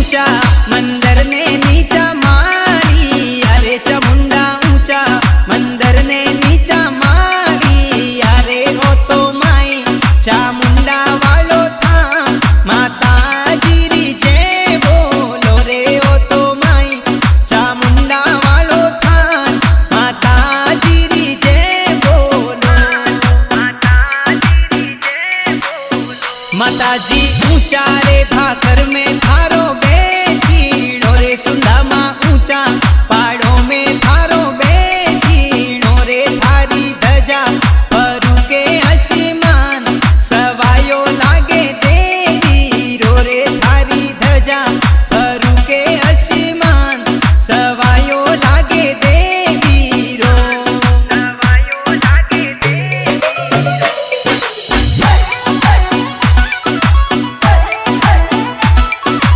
ऊंचा मंदिर ने नीचा मारी, अरे चामुंडा ऊंचा मंदिर ने नीचा मारी, अरे ओ तो माई चामुंडा वालो था माता जीरी जय बोलो रे, ओ तो माई चामुंडा वालो था माता जीरी जय बोलो, माता जी ऊंचा रे भाकर में थारो बेशीणो रे, सुंधा मां ऊंचा पाड़ों में थारो बेशीणो रे, थारी धजा परू के आसमान सवायो लागे देवी रो रे, थारी धजा